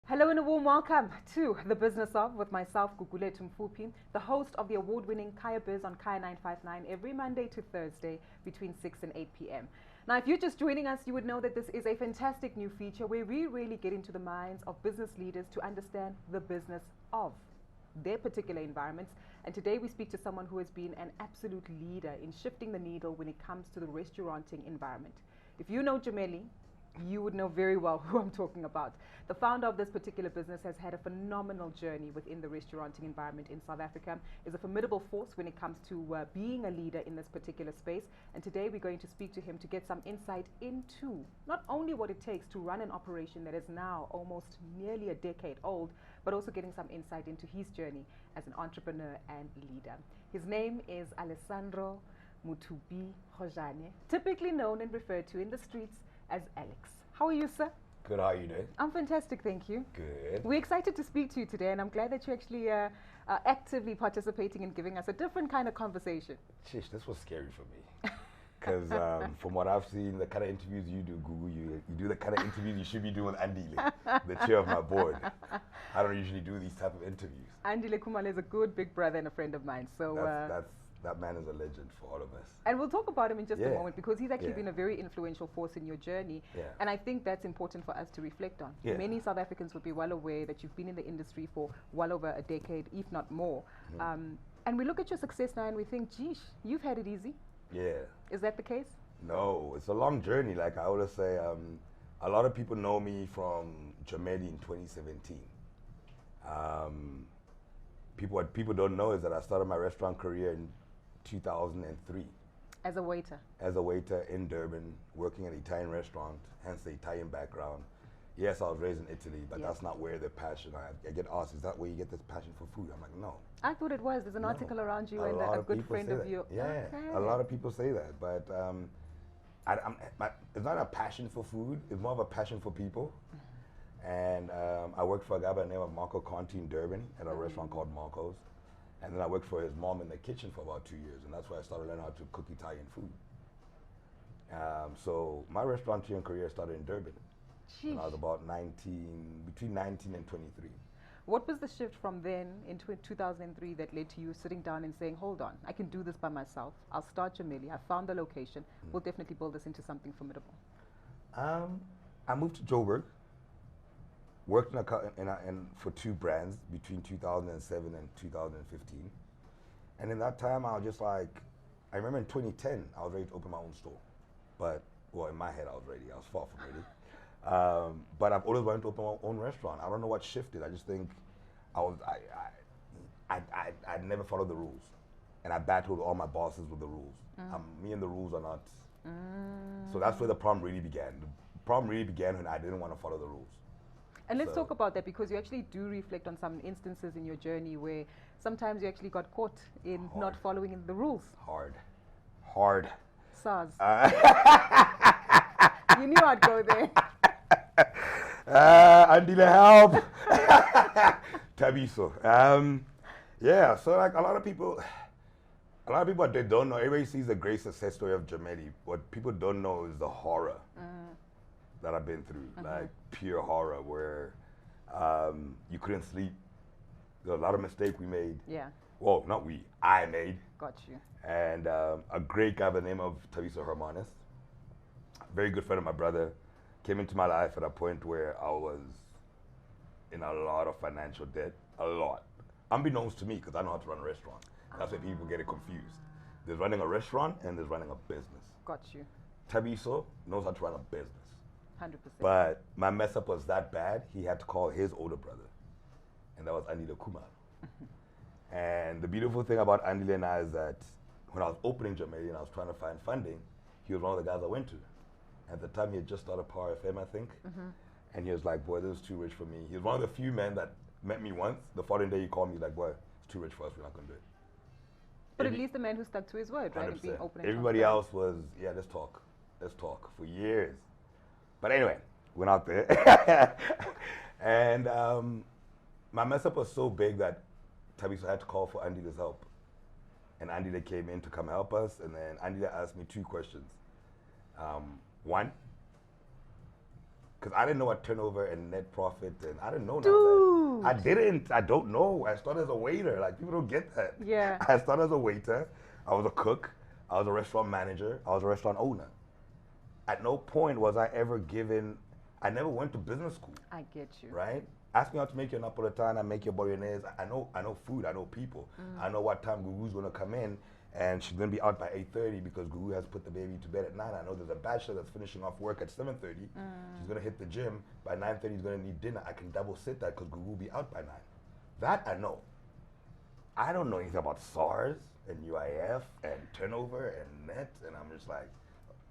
Hello and a warm welcome to The Business of with myself, Gugule Tumfupi, the host of the award-winning Kaya Biz on Kaya 959 every Monday to Thursday between 6 and 8 p.m. Now, if you're just joining us, you would know that this is a fantastic new feature where we really get into the minds of business leaders to understand the business of their particular environments. And today we speak to someone who has been an absolute leader in shifting the needle when it comes to the restauranting environment. If you know Gemelli, you would know very well who I'm talking about. The founder of this particular business has had a phenomenal journey within the restauranting environment in South Africa, is a formidable force when it comes to being a leader in this particular space. And today we're going to speak to him to get some insight into not only what it takes to run an operation that is now almost nearly a decade old, but also getting some insight into his journey as an entrepreneur and leader. His name is Alessandro Mutubi Khojane, typically known and referred to in the streets as Alex. How are you, sir? Good, how are you doing? I'm fantastic, thank you. Good. We're excited to speak to you today, and I'm glad that you're actually actively participating in giving us a different kind of conversation. Shish, this was scary for me. Because from what I've seen, the kind of interviews you do, Google, you do the kind of interviews you should be doing with Andile, the chair of my board. I don't usually do these type of interviews. Andile Kumale is a good big brother and a friend of mine. So that man is a legend for all of us. And we'll talk about him in just a moment because he's actually Yeah. been a very influential force in your journey. Yeah. And I think that's important for us to reflect on. Yeah. Many South Africans would be well aware that you've been in the industry for well over a decade, if not more. And we look at your success now and we think, geesh, you've had it easy. Yeah. Is that the case? No, it's a long journey. Like I always say, a lot of people know me from Gemelli in 2017. What people don't know is that I started my restaurant career in 2003 As a waiter. as a waiter in Durban, working at an Italian restaurant, hence the Italian background. Yes, I was raised in Italy, but that's not where the passion. I get asked, is that where you get this passion for food? I'm like, no. I thought it was. There's an article around you and lot a of good people friend say of that. yours. Yeah, Okay. a lot of people say that, but it's not a passion for food. It's more of a passion for people. And I worked for a guy by the name of Marco Conti in Durban at a restaurant called Marco's. And then I worked for his mom in the kitchen for about 2 years, and that's where I started learning how to cook Italian food. So my restauranteering career started in Durban when I was about between 19 and 23. What was the shift from then in 2003 that led to you sitting down and saying, hold on, I can do this by myself. I'll start Gemelli. I found the location. We'll definitely build this into something formidable. I moved to Joburg, worked for 2 brands between 2007 and 2015. And in that time, I was just like, I remember in 2010, I was ready to open my own store. But, well, in my head, I was ready. I was far from ready. But I've always wanted to open my own restaurant. I don't know what shifted. I just think I never followed the rules. And I battled all my bosses with the rules. Me and the rules are not. So that's where the problem really began. The problem really began when I didn't want to follow the rules. And let's talk about that because you actually do reflect on some instances in your journey where sometimes you actually got caught in not following in the rules. Hard. SARS. You knew I'd go there. Andile, help. Tabiso. Yeah, so like a lot of people, they don't know. Everybody sees the great success story of Gemelli. What people don't know is the horror that I've been through, like pure horror, where you couldn't sleep. There was a lot of mistakes we made. Yeah. Well, not we, I made. Got you. And a great guy by the name of Tabiso Hermanis, very good friend of my brother, came into my life at a point where I was in a lot of financial debt, a lot. Unbeknownst to me, because I know how to run a restaurant. That's where people get it confused. There's running a restaurant and there's running a business. Got you. Tabiso knows how to run a business. 100%. But my mess up was that bad, he had to call his older brother. And that was Andile Kumar. And the beautiful thing about Andile and I is that when I was opening Gemelli and I was trying to find funding, he was one of the guys I went to. At the time, he had just started Power FM, I think. And he was like, boy, this is too rich for me. He was one of the few men that met me once. The following day, he called me like, boy, it's too rich for us. We're not going to do it. But at least the man who stuck to his word, right? And being open and Everybody else was, yeah, let's talk. Let's talk for years. But anyway, went out there. And my mess up was so big that Tabiso had to call for Andile's help. And Andile came in to come help us. And then Andile asked me 2 questions. One, Because I didn't know what turnover and net profit, and I didn't know none of Dude. that. I didn't. I don't know. I started as a waiter. Like, people don't get that. Yeah. I started as a waiter. I was a cook. I was a restaurant manager. I was a restaurant owner. At no point was I ever given, I never went to business school. I get you. Right? Ask me how to make your Napolitana, make your bolognese. I know food, I know people. I know what time Gugu's gonna come in, and she's gonna be out by 8:30 because Gugu has put the baby to bed at 9. I know there's a bachelor that's finishing off work at 7:30. She's gonna hit the gym. By 9:30 he's gonna need dinner. I can double sit that because Gugu will be out by 9. That I know. I don't know anything about SARS and UIF and turnover and net, and I'm just like,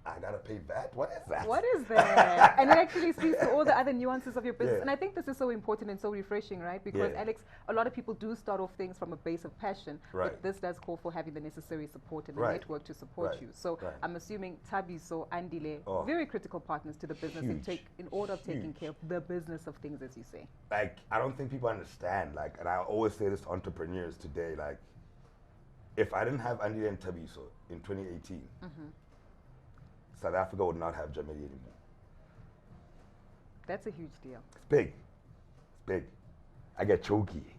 I gotta pay VAT? What is that? What is that? And it actually speaks to all the other nuances of your business. Yeah. And I think this is so important and so refreshing, right? Because, Yeah. Alex, a lot of people do start off things from a base of passion, Right. but this does call for having the necessary support and the Right. network to support Right. you. So Right. I'm assuming Tabiso, Andile, Oh. very critical partners to the business in order of taking Huge. care of the business of things, as you say. Like, I don't think people understand, like, and I always say this to entrepreneurs today, like, if I didn't have Andile and Tabiso in 2018, South Africa would not have Gemelli anymore. That's a huge deal. It's big. It's big. I get choky.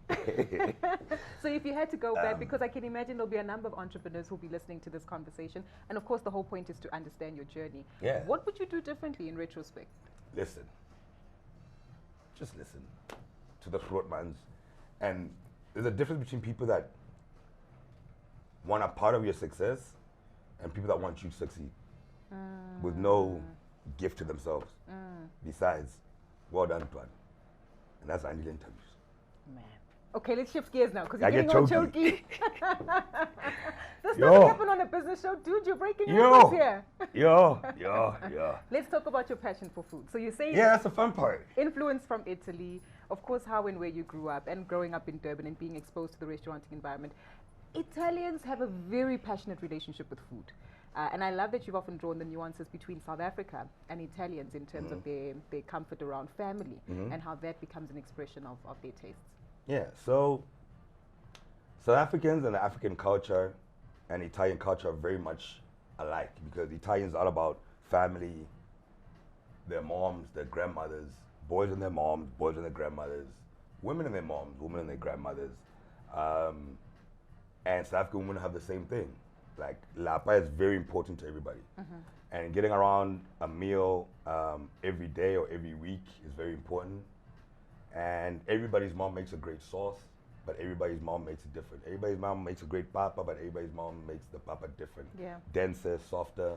So if you had to go back, because I can imagine there'll be a number of entrepreneurs who'll be listening to this conversation, and of course the whole point is to understand your journey. Yeah. What would you do differently in retrospect? Listen. Just listen to the Grootmans. And there's a difference between people that want a part of your success and people that want you to succeed with no gift to themselves. Besides, well done, Tuan. And that's Andile interviews. Man. Okay, let's shift gears now because I you're get getting all choky. choky. This Yo. doesn't happen on a business show, dude. You're breaking Yo. records here. Yo. Let's talk about your passion for food. So you're saying Yeah, that's the fun part. influence from Italy, of course, how and where you grew up, and growing up in Durban and being exposed to the restauranting environment. Italians have a very passionate relationship with food. And I love that you've often drawn the nuances between South Africa and Italians in terms of their comfort around family and how that becomes an expression of their tastes. Yeah, so South Africans and the African culture and Italian culture are very much alike because Italians are all about family, their moms, their grandmothers, boys and their moms, boys and their grandmothers, women and their moms, women and their grandmothers. And South African women have the same thing. Like, lapa is very important to everybody. And getting around a meal every day or every week is very important. And everybody's mom makes a great sauce, but everybody's mom makes it different. Everybody's mom makes a great papa, but everybody's mom makes the papa different. Yeah. Denser, softer,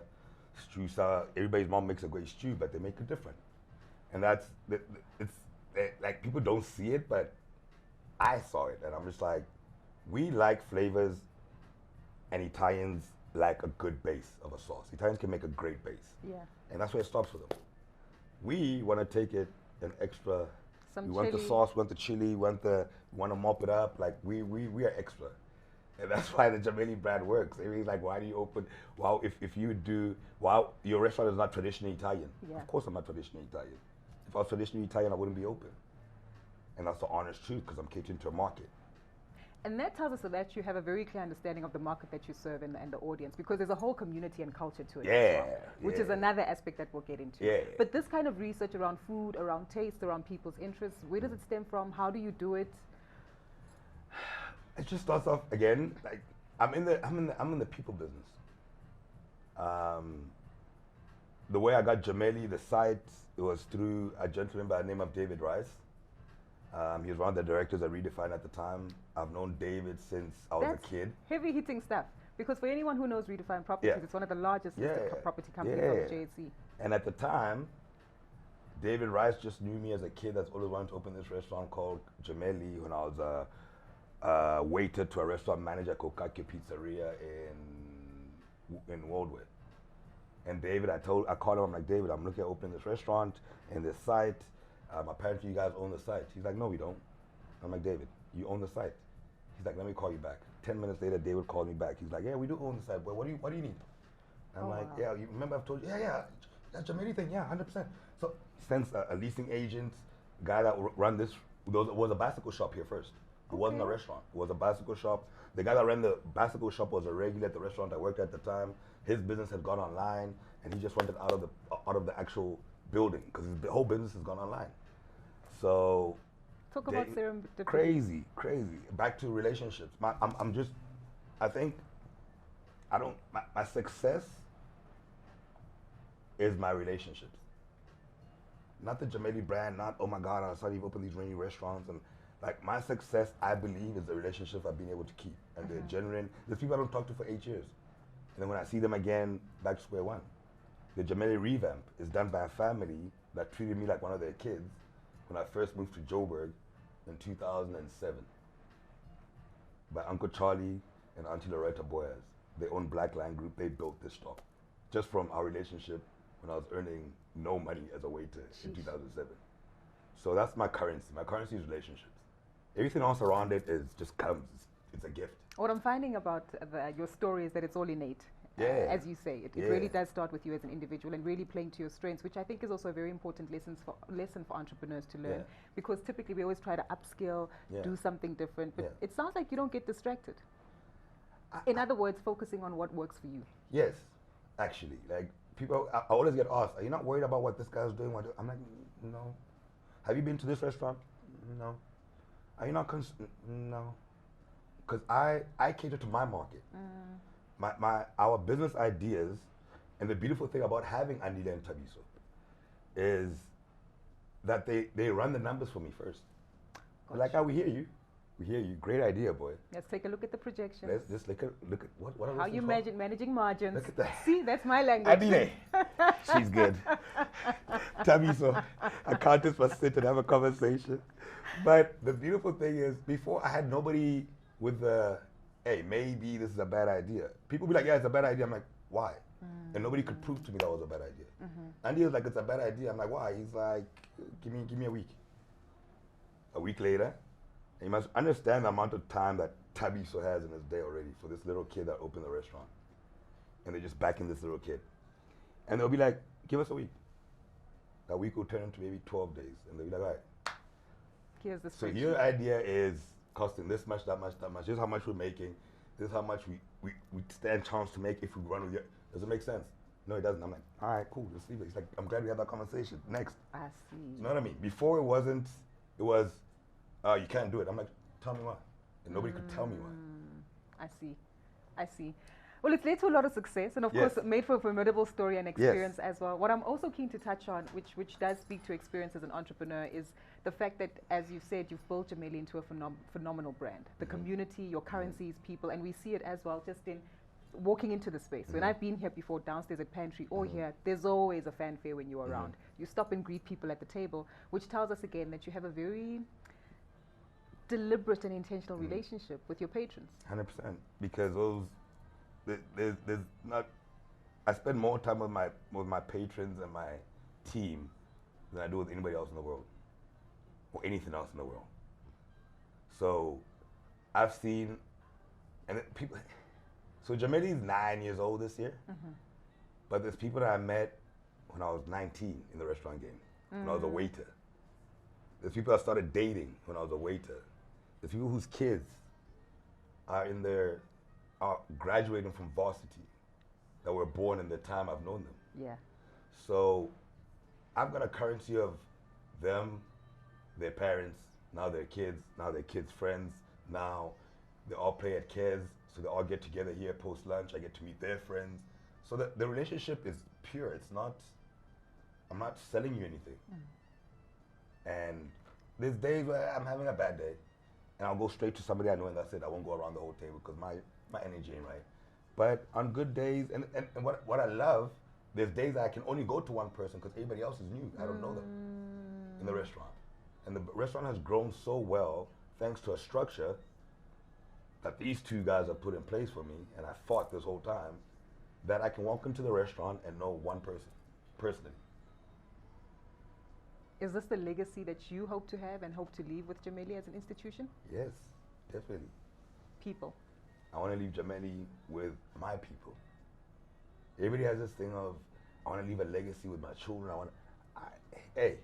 stew sour. Everybody's mom makes a great stew, but they make it different. And that's, like, people don't see it, but I saw it. And I'm just like, we like flavors, and Italians like a good base of a sauce. Italians can make a great base. Yeah. And that's where it stops for them. We want to take it an extra. Some We want the chili. sauce, we want the chili, we want to mop it up. Like, we are extra. And that's why the Gemelli brand works. Everybody's like, why do you open, wow, if you do, wow, your restaurant is not traditionally Italian. Yeah. Of course I'm not traditionally Italian. If I was traditionally Italian, I wouldn't be open. And that's the honest truth because I'm catering to a market. And that tells us that you have a very clear understanding of the market that you serve and the audience, because there's a whole community and culture to it as well, which is another aspect that we'll get into. Yeah. But this kind of research around food, around taste, around people's interests, where does it stem from? How do you do it? It just starts off again. Like, I'm in the people business. The way I got Gemelli, the site, it was through a gentleman by the name of David Rice. He was one of the directors at Redefine at the time. I've known David since I was That's a kid. heavy hitting stuff. Because for anyone who knows Redefine Properties, Yeah. it's one of the largest listed Yeah. property companies Yeah. of JSE. And at the time, David Rice just knew me as a kid that's always wanted to open this restaurant called Gemelli when I was a waiter to a restaurant manager called Kakyo Pizzeria in Woldwood. And David, I called him, I'm like, David, I'm looking at opening this restaurant and this site. Apparently you guys own the site. He's like, no, we don't. I'm like, David, you own the site. He's like, let me call you back. 10 minutes later, David called me back. He's like, yeah, we do own the site, but what do you need? And I'm like, wow. yeah, you remember I've told you, that Gemelli thing, yeah, 100%. So sends a leasing agent, guy that run this, was a bicycle shop here first. It wasn't a restaurant. It was a bicycle shop. The guy that ran the bicycle shop was a regular at the restaurant I worked at the time. His business had gone online, and he just wanted out of the actual building because the whole business has gone online. So Talk about serendipity. crazy. Back to relationships. I think my success is my relationships. Not the Gemelli brand, not, oh my God, I started to open these rainy restaurants. And like my success, I believe, is the relationships I've been able to keep. And they're genuine. There's people I don't talk to for 8 years. And then when I see them again, back to square one. The Gemelli revamp is done by a family that treated me like one of their kids when I first moved to Joburg in 2007. By Uncle Charlie and Auntie Loretta Boyas. They own Black Line Group. They built this shop just from our relationship when I was earning no money as a waiter in 2007. So that's my currency. My currency is relationships. Everything else around it is just comes. It's a gift. What I'm finding about your story is that it's all innate. Yeah. As you say, it really does start with you as an individual and really playing to your strengths, which I think is also a very important lesson for entrepreneurs to learn. Because typically we always try to upskill, do something different, but it sounds like you don't get distracted. In other words, focusing on what works for you. Yes, actually. Like people, I always get asked, are you not worried about what this guy's doing? I'm like, no. Have you been to this restaurant? No. Are you not no. Because I cater to my market. Our business ideas, and the beautiful thing about having Andile and Tabiso is that they run the numbers for me first. Gotcha. Like, we hear you. We hear you. Great idea, boy. Let's take a look at the projections. Let's just look at what are how you managing margins. Look at that. See, that's my language. Andile. She's good. Tabiso. Accountants must sit and have a conversation. But the beautiful thing is, before I had nobody with the, hey, maybe this is a bad idea. People be like, yeah, it's a bad idea. I'm like, why? And nobody could prove to me that was a bad idea. And he was like, it's a bad idea. I'm like, why? He's like, give me a week. A week later, and you must understand the amount of time that Tabiso has in his day already for this little kid that opened the restaurant. And they're just backing this little kid. And they'll be like, give us a week. That week will turn into maybe 12 days. And they'll be like, all right. Here's the So your idea is costing this much, that much, that much. This is how much we're making. This is how much we stand chance to make if we run with you. Does it make sense? No, it doesn't. I'm like, all right, cool. Let's leave it. He's like, I'm glad we had that conversation. Next. I see. You know what I mean? Before it was, you can't do it. I'm like, tell me why. And nobody could tell me why. I see. Well, it's led to a lot of success, and of course, made for a formidable story and experience as well. What I'm also keen to touch on, which does speak to experience as an entrepreneur, is the fact that, as you said, you've built Gemelli into a phenomenal brand. The community, your currencies, people, and we see it as well just in walking into the space. When I've been here before, downstairs at Pantry or here, there's always a fanfare when you're around. You stop and greet people at the table, which tells us again that you have a very deliberate and intentional relationship with your patrons. 100%. Because there's not, I spend more time with my patrons and my team than I do with anybody else in the world or anything else in the world. So I've seen, and people, so Gemelli is 9 years old this year, but there's people that I met when I was 19 in the restaurant game, when I was a waiter. There's people I started dating when I was a waiter. There's people whose kids are graduating from varsity that were born in the time I've known them. Yeah. So I've got a currency of them, their parents, now their kids, now their kids' friends, now they all play at Cares, so they all get together here post-lunch. I get to meet their friends. So the relationship is pure. It's not, I'm not selling you anything. And there's days where I'm having a bad day, and I'll go straight to somebody I know and that's it. I won't go around the whole table because my energy ain't right. But on good days, and what I love, there's days that I can only go to one person because everybody else is new. I don't know them in the restaurant. And the restaurant has grown so well thanks to a structure that these two guys have put in place for me, and I fought this whole time, that I can walk into the restaurant and know one person, personally. Is this the legacy that you hope to have and hope to leave with Gemelli as an institution? Yes, definitely. People. I want to leave Gemelli with my people. Everybody has this thing of, I want to leave a legacy with my children. Hey,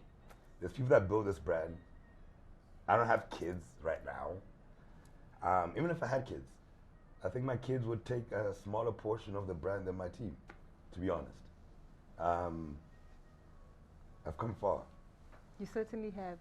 there's people that build this brand. I don't have kids right now. Even if I had kids, I think my kids would take a smaller portion of the brand than my team, to be honest. I've come far. You certainly have.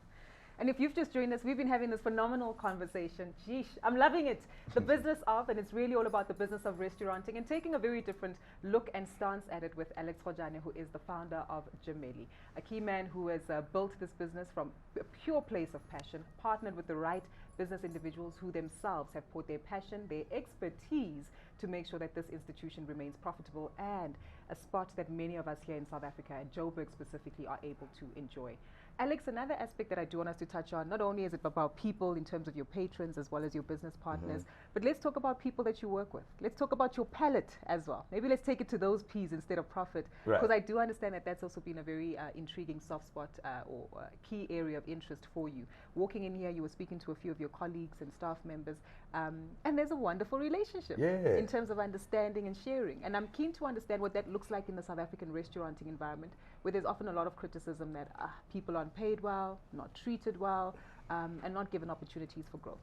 And if you've just joined us, we've been having this phenomenal conversation. Sheesh, I'm loving it. The business of, and it's really all about the business of restauranting and taking a very different look and stance at it with Alex Khojane, who is the founder of Gemelli, a key man who has built this business from a pure place of passion, partnered with the right business individuals who themselves have put their passion, their expertise to make sure that this institution remains profitable and a spot that many of us here in South Africa and Joburg specifically are able to enjoy. Alex, another aspect that I do want us to touch on, not only is it about people in terms of your patrons as well as your business partners, but let's talk about people that you work with. Let's talk about your palate as well. Maybe let's take it to those P's instead of profit, because I do understand that that's also been a very intriguing soft spot or key area of interest for you. Walking in here, you were speaking to a few of your colleagues and staff members, and there's a wonderful relationship in terms of understanding and sharing. And I'm keen to understand what that looks like in the South African restauranting environment, where there's often a lot of criticism that people aren't paid well, not treated well, and not given opportunities for growth.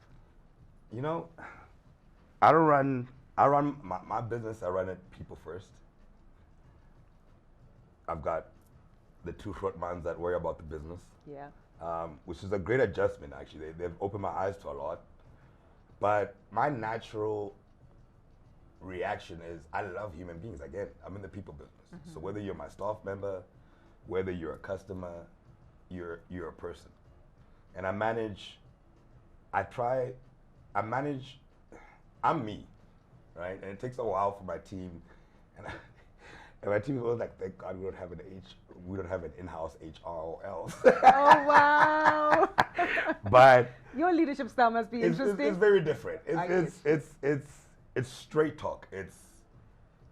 You know, I run my business, I run it people first. I've got the two front minds that worry about the business. Which is a great adjustment, actually. They've opened my eyes to a lot. But my natural reaction is I love human beings. Again, I'm in the people business. So whether you're my staff member, whether you're a customer, you're a person. And I'm me, right? And it takes a while for my team. And my team is always like, thank God we don't have an in-house HR or else. Oh, wow. But your leadership style must be interesting. It's very different. It's straight talk. It's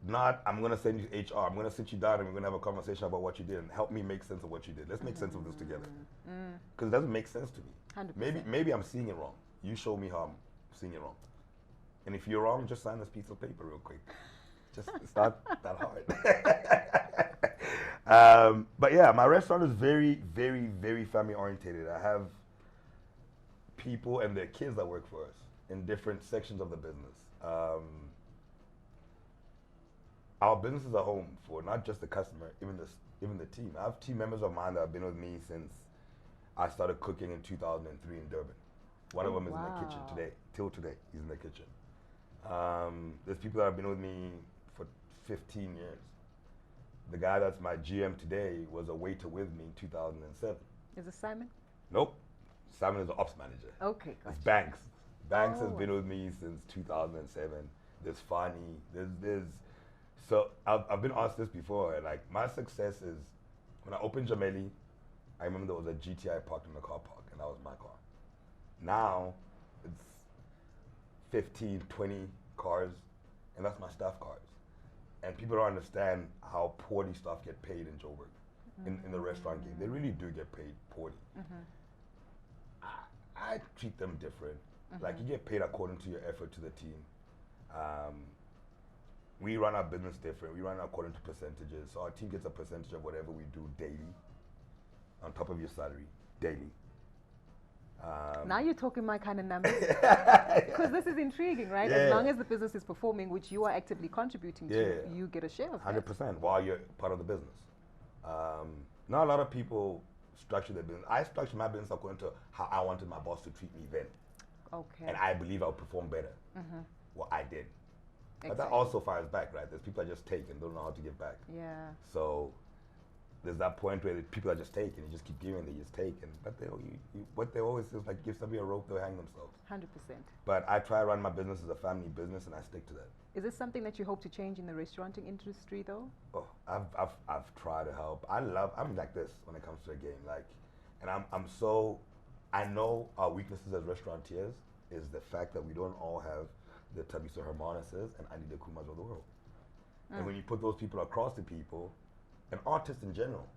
not, I'm going to send you to HR. I'm going to sit you down and we're going to have a conversation about what you did and help me make sense of what you did. Let's make sense of this together. Because it doesn't make sense to me. 100%. Maybe I'm seeing it wrong. You show me how I'm seeing it wrong. And if you're wrong, just sign this piece of paper real quick. It's not that hard. But yeah, my restaurant is very, very, very family orientated. I have people and their kids that work for us in different sections of the business. Our business is a home for not just the customer, even the team. I have team members of mine that have been with me since I started cooking in 2003 in Durban. One of them is in the kitchen today. Till today, he's in the kitchen. There's people that have been with me for 15 years. The guy that's my GM today was a waiter with me in 2007. Is it Simon? Nope. Simon is the ops manager. Okay, gotcha. It's Banks. Banks has been with me since 2007. There's Fani. So I've been asked this before. Like, my success is when I opened Gemelli, I remember there was a GTI parked in the car park, and that was my car. Now it's 15, 20 cars, and that's my staff cars. And people don't understand how poorly staff get paid in Joburg, in the restaurant game. They really do get paid poorly. I treat them different. Like, you get paid according to your effort to the team. We run our business different. We run according to percentages. So our team gets a percentage of whatever we do daily, on top of your salary, daily. Now you're talking my kind of numbers. Because this is intriguing, right? Yeah. As long as the business is performing, which you are actively contributing to, you get a share of 100% that. while you're part of the business. Not a lot of people structure their business. I structure my business according to how I wanted my boss to treat me then. Okay. And I believe I'll perform better. What I did. But that Exactly. also fires back, right? There's people that just take and don't know how to give back. Yeah. So there's that point where people are just take and you just keep giving, they just take. But what they always say is like, give somebody a rope, they'll hang themselves. 100%. But I try to run my business as a family business and I stick to that. Is this something that you hope to change in the restauranting industry, though? Oh, I've tried to help. I'm like this when it comes to a game. Like, and I know our weaknesses as restaurateurs is the fact that we don't all have the Tabiso Hermanuses and Anita Kumas of the world. And when you put those people across the people, and artists in general,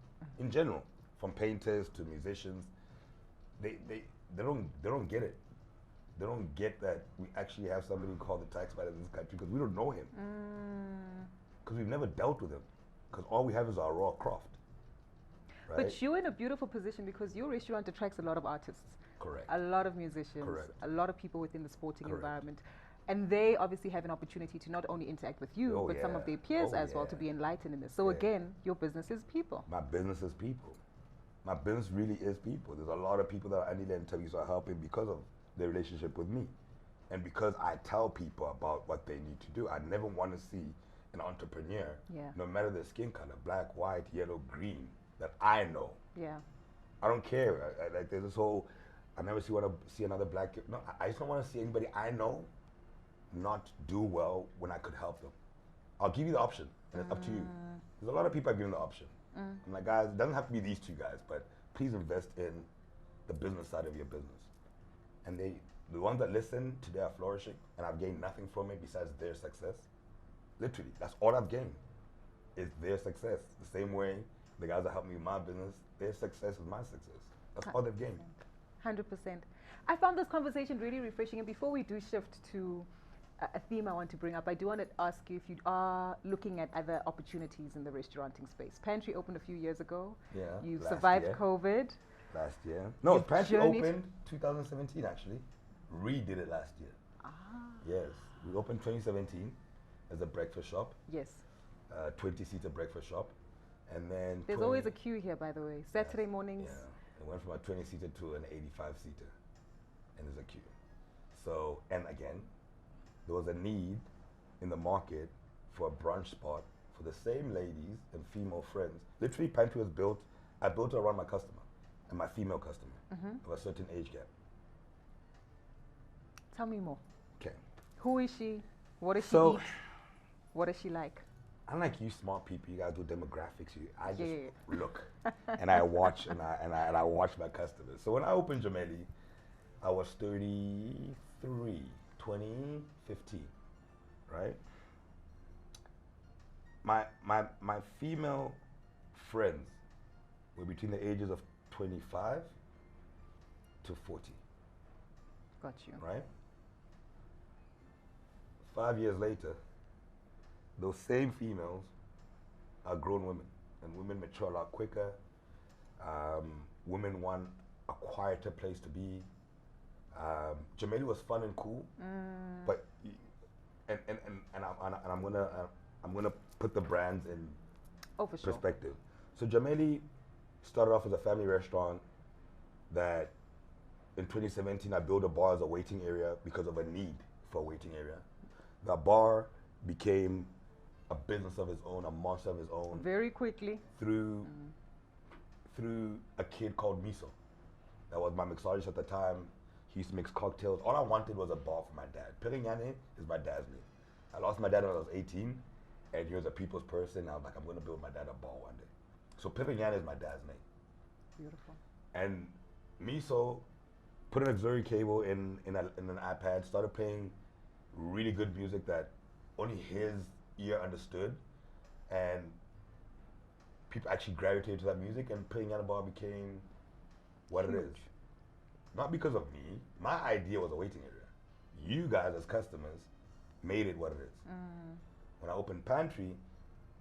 from painters to musicians, they don't get it. They don't get that we actually have somebody called the tax man in this country because we don't know him. Because we've never dealt with him. Because all we have is our raw craft. Right? But you're in a beautiful position because your restaurant attracts a lot of artists. Correct. A lot of musicians. Correct. A lot of people within the sporting Correct. environment. And they obviously have an opportunity to not only interact with you, but some of their peers as well to be enlightened in this. So again, your business is people. My business is people. My business really is people. There's a lot of people that Anile and Tabiso are helping because of their relationship with me. And because I tell people about what they need to do. I never want to see an entrepreneur, no matter their skin color, black, white, yellow, green, that I know. Yeah. I don't care. Like there's this whole, I never want to see another black kid. No, I just don't want to see anybody I know not do well when I could help them. I'll give you the option, and it's up to you. There's a lot of people I've given the option. I'm like, guys, it doesn't have to be these two guys, but please invest in the business side of your business. And the ones that listen today are flourishing, and I've gained nothing from it besides their success. Literally, that's all I've gained, is their success. The same way the guys that help me with my business, their success is my success. That's all they've gained. 100%. I found this conversation really refreshing, and before we do shift to a theme I want to bring up, I do want to ask you if you are looking at other opportunities in the restauranting space. Pantry opened a few years ago. Yeah. You survived COVID. Last year. No, Pantry opened 2017 actually. Redid it last year. Yes. We opened 2017 as a breakfast shop. Yes. 20-seater breakfast shop. And then there's always a queue here, by the way. Saturday mornings. Yeah. It went from a 20-seater to an 85-seater. And there's a queue. So, and again, there was a need in the market for a brunch spot for the same ladies and female friends. Literally, Pantry was built, I built it around my customer and my female customer of a certain age gap. Tell me more. Okay. Who is she? What does she eat? What is she like? Unlike you smart people, you guys do demographics. I just look and I watch and I watch my customers. So when I opened Gemelli, I was 33, 2015, right? My female friends were between the ages of 25 to 40. Got you. Right? 5 years later, those same females are grown women, and women mature a lot quicker. Women want a quieter place to be. Gemelli was fun and cool, but I'm gonna put the brands in perspective. So Gemelli started off as a family restaurant that in 2017 I built a bar as a waiting area because of a need for a waiting area. The bar became a business of its own, a monster of its own. Very quickly. Through a kid called Miso. That was my mixologist at the time. He used to mix cocktails. All I wanted was a bar for my dad. Khojane is my dad's name. I lost my dad when I was 18, and he was a people's person. I was like, I'm going to build my dad a bar one day. So Khojane is my dad's name. Beautiful. And Miso put an auxiliary cable in an iPad, started playing really good music that only his ear understood, and people actually gravitated to that music, and Khojane bar became what it is. Not because of me. My idea was a waiting area. You guys as customers made it what it is. When I opened Pantry,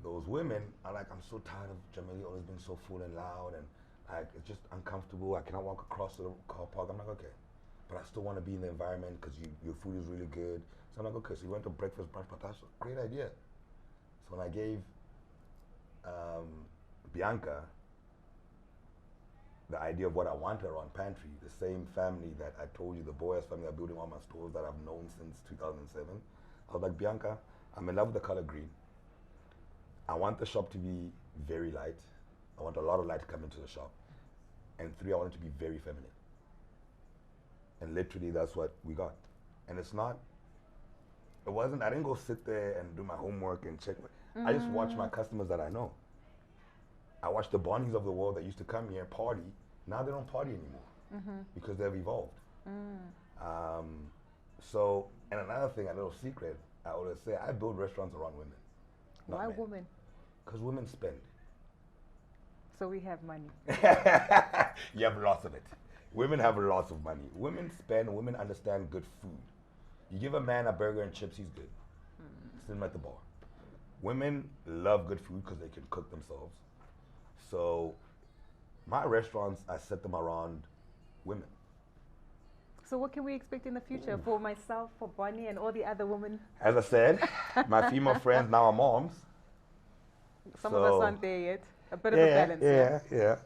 those women are like, I'm so tired of Gemelli always being so full and loud, and like it's just uncomfortable. I cannot walk across the car park. I'm like, okay, but I still want to be in the environment because your food is really good. So I'm like, okay, so you went to breakfast, brunch, but that's a great idea. So when I gave Bianca the idea of what I wanted around Pantry, the same family that I told you, the Boyas family, are building all my stores that I've known since 2007. I was like, Bianca, I'm in love with the color green. I want the shop to be very light. I want a lot of light to come into the shop. And 3, I want it to be very feminine. And literally that's what we got. And I didn't go sit there and do my homework and check. I just watch my customers that I know. I watch the Bonnies of the world that used to come here and party. Now they don't party anymore because they've evolved. So, and another thing, a little secret, I always say, I build restaurants around women. Why women? Because women spend. So we have money. You have lots of it. Women have lots of money. Women spend, women understand good food. You give a man a burger and chips, he's good. Sit him at the bar. Women love good food because they can cook themselves. So my restaurants, I set them around women. So what can we expect in the future for myself, for Bonnie, and all the other women? As I said, my female friends now are moms. Some of us aren't there yet. A bit of a balance. Yeah.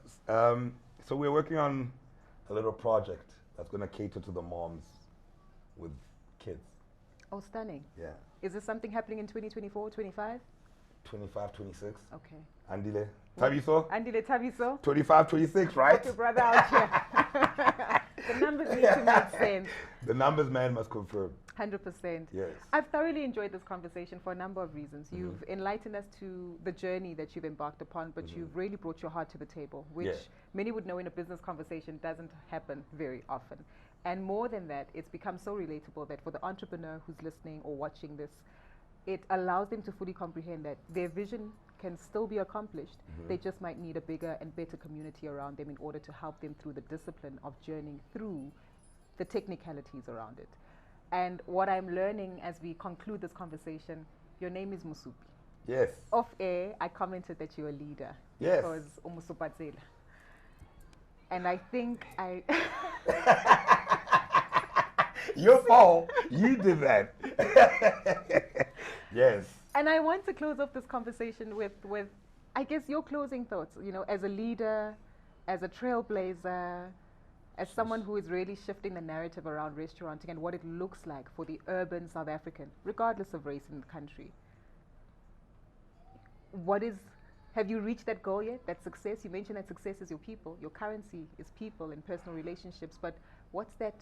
So we're working on a little project that's going to cater to the moms with kids. Oh, stunning. Yeah. Is this something happening in 2024, 25? 25, 26. Okay. Andile. Tabiso? Andile Tabiso. 25, 26, right? Help your brother out here. The numbers need to make sense. The numbers man must confirm. 100%. Yes. I've thoroughly enjoyed this conversation for a number of reasons. You've enlightened us to the journey that you've embarked upon, but you've really brought your heart to the table, which many would know in a business conversation doesn't happen very often. And more than that, it's become so relatable that for the entrepreneur who's listening or watching this, it allows them to fully comprehend that their vision can still be accomplished. They just might need a bigger and better community around them in order to help them through the discipline of journeying through the technicalities around it. And what I'm learning as we conclude this conversation, your name is Musupi. Yes. Off air, I commented that you're a leader. Yes. Because Umusupatzela. And I think I... Your fault. You did that. Yes. And I want to close off this conversation with, I guess, your closing thoughts, you know, as a leader, as a trailblazer, as someone who is really shifting the narrative around restauranting and what it looks like for the urban South African, regardless of race in the country. Have you reached that goal yet, that success? You mentioned that success is your people, your currency is people and personal relationships, but what's the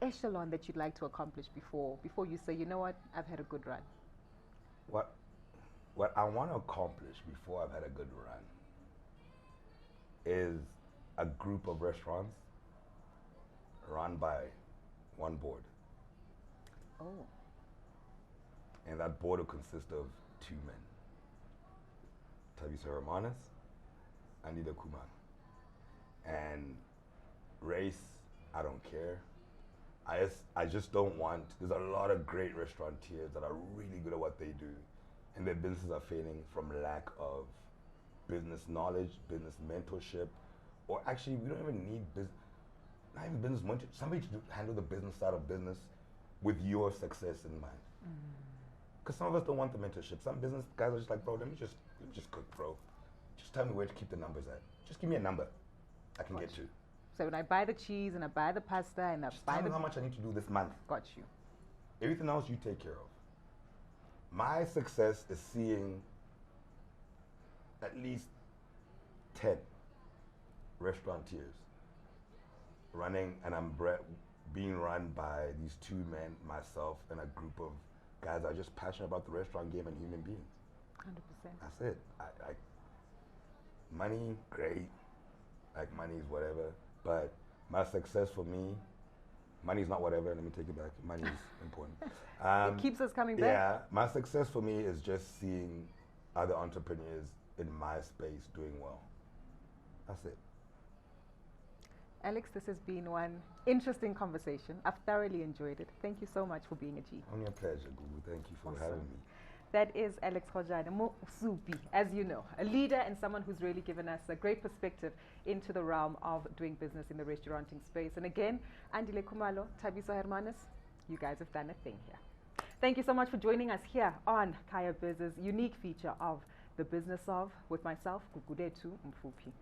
echelon that you'd like to accomplish before you say, you know what, I've had a good run? What I want to accomplish before I've had a good run is a group of restaurants run by one board. Oh. And that board will consist of two men. Tabiso Hermanas, Anida Kuman. And race, I don't care. I just don't want, there's a lot of great restaurateurs that are really good at what they do, and their businesses are failing from lack of business knowledge, business mentorship, or actually we don't even need not even business mentorship, somebody to handle the business side of business with your success in mind. Because some of us don't want the mentorship. Some business guys are just like, bro, let me just cook, bro. Just tell me where to keep the numbers at. Just give me a number I can get to. So when I buy the cheese and I buy the pasta and I buy tell me how much I need to do this month. Got you. Everything else you take care of. My success is seeing at least 10 restaurateurs running, and I'm being run by these two men, myself, and a group of guys that are just passionate about the restaurant game and human beings. 100%. That's it. Money, great. Like, money is whatever. But my success for me, money is not whatever. Let me take it back. Money is important. It keeps us coming back. Yeah. My success for me is just seeing other entrepreneurs in my space doing well. That's it. Alex, this has been one interesting conversation. I've thoroughly enjoyed it. Thank you so much for being a G. Only a pleasure, Gugu. Thank you for having me. That is Alex Khojane, Musupi, as you know, a leader and someone who's really given us a great perspective into the realm of doing business in the restauranting space. And again, Andile Kumalo, Tabiso Hermanas, you guys have done a thing here. Thank you so much for joining us here on Kaya Biz's unique feature of The Business of, with myself, Gugudetu Mfupi.